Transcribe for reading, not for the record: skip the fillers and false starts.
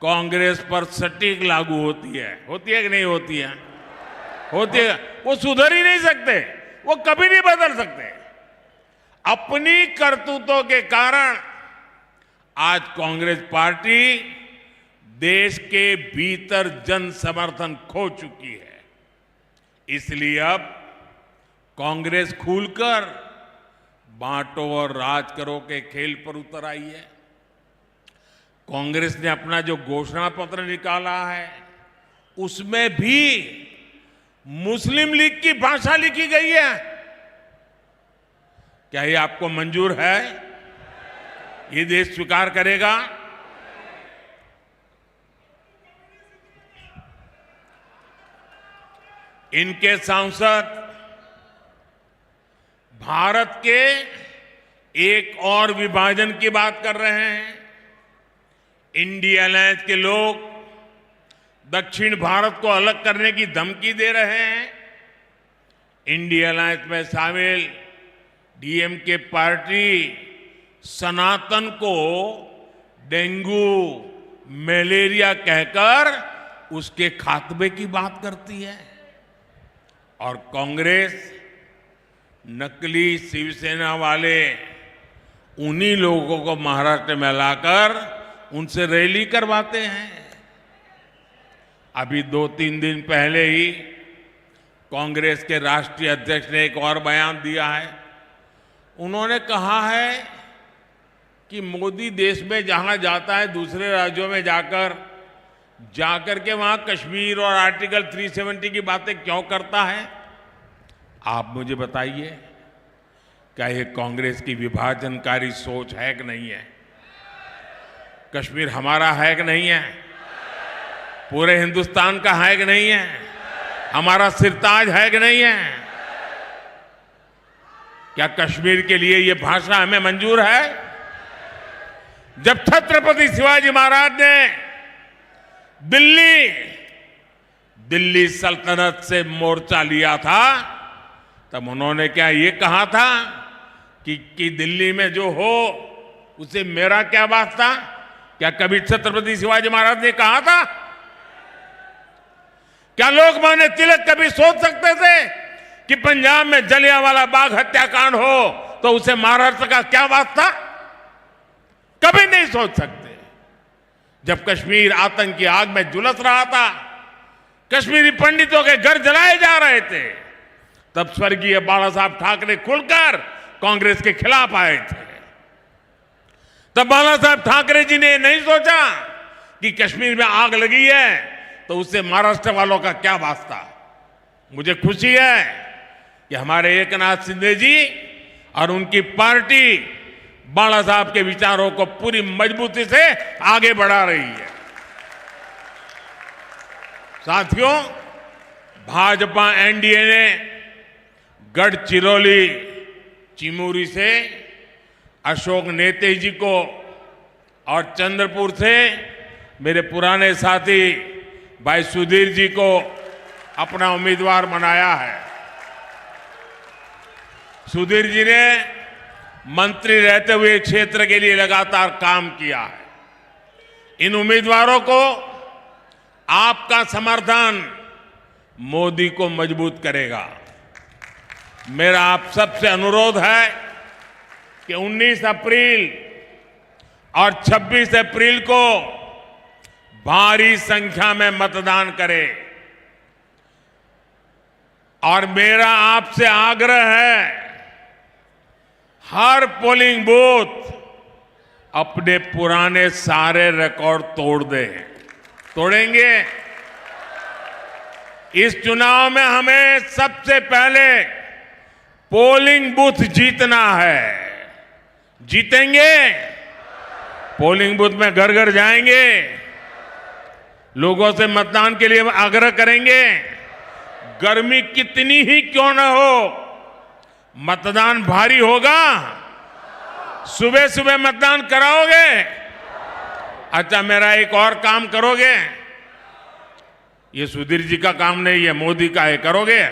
कांग्रेस पर सटीक लागू होती है कि नहीं होती है? होती है। वो सुधर ही नहीं सकते, वो कभी नहीं बदल सकते। अपनी करतूतों के कारण आज कांग्रेस पार्टी देश के भीतर जन समर्थन खो चुकी है। इसलिए अब कांग्रेस खुलकर बांटो और राज करो के खेल पर उतर आई है। कांग्रेस ने अपना जो घोषणा पत्र निकाला है उसमें भी मुस्लिम लीग की भाषा लिखी गई है। क्या ये आपको मंजूर है? ये देश स्वीकार करेगा? इनके सांसद भारत के एक और विभाजन की बात कर रहे हैं। इंडिया अलायंस के लोग दक्षिण भारत को अलग करने की धमकी दे रहे हैं। इंडिया अलायंस में शामिल डीएमके पार्टी सनातन को डेंगू मलेरिया कहकर उसके खात्मे की बात करती है और कांग्रेस नकली शिवसेना वाले उन्हीं लोगों को महाराष्ट्र में लाकर उनसे रैली करवाते हैं। अभी 2-3 दिन पहले ही कांग्रेस के राष्ट्रीय अध्यक्ष ने एक और बयान दिया है। उन्होंने कहा है कि मोदी देश में जहां जाता है दूसरे राज्यों में जाकर के वहां कश्मीर और आर्टिकल 370 की बातें क्यों करता है? आप मुझे बताइए, क्या ये कांग्रेस की विभाजनकारी सोच है कि नहीं है? कश्मीर हमारा है कि नहीं है? पूरे हिंदुस्तान का है कि नहीं है? हमारा सिरताज है कि नहीं है? क्या कश्मीर के लिए ये भाषा हमें मंजूर है? जब छत्रपति शिवाजी महाराज ने दिल्ली सल्तनत से मोर्चा लिया था तब उन्होंने क्या ये कहा था कि दिल्ली में जो हो उसे मेरा क्या वास्ता? क्या कभी छत्रपति शिवाजी महाराज ने कहा था? क्या लोकमान्य तिलक कभी सोच सकते थे कि पंजाब में जलियांवाला बाग हत्याकांड हो तो उसे महाराष्ट्र का क्या वास्ता? कभी नहीं सोच सकते। जब कश्मीर आतंक की आग में झुलस रहा था, कश्मीरी पंडितों के घर जलाए जा रहे थे, तब स्वर्गीय बाला साहब ठाकरे खुलकर कांग्रेस के खिलाफ आए थे। तब बाला साहब ठाकरे जी ने नहीं सोचा कि कश्मीर में आग लगी है तो उससे महाराष्ट्र वालों का क्या वास्ता। मुझे खुशी है कि हमारे एकनाथ शिंदे जी और उनकी पार्टी बाला साहब के विचारों को पूरी मजबूती से आगे बढ़ा रही है। साथियों, भाजपा एनडीए ने गढ़चिरौली चिमूरी से अशोक नेते जी को और चंद्रपुर से मेरे पुराने साथी भाई सुधीर जी को अपना उम्मीदवार बनाया है। सुधीर जी ने मंत्री रहते हुए क्षेत्र के लिए लगातार काम किया है। इन उम्मीदवारों को आपका समर्थन मोदी को मजबूत करेगा। मेरा आप सबसे अनुरोध है कि 19 अप्रैल और 26 अप्रैल को भारी संख्या में मतदान करें और मेरा आपसे आग्रह है, हर पोलिंग बूथ अपने पुराने सारे रिकॉर्ड तोड़ दे। तोड़ेंगे? इस चुनाव में हमें सबसे पहले पोलिंग बूथ जीतना है। जीतेंगे? पोलिंग बूथ में घर घर जाएंगे, लोगों से मतदान के लिए आग्रह करेंगे। गर्मी कितनी ही क्यों न हो, मतदान भारी होगा। सुबह सुबह मतदान कराओगे? अच्छा, मेरा एक और काम करोगे? ये सुधीर जी का काम नहीं है, मोदी का है, करोगे?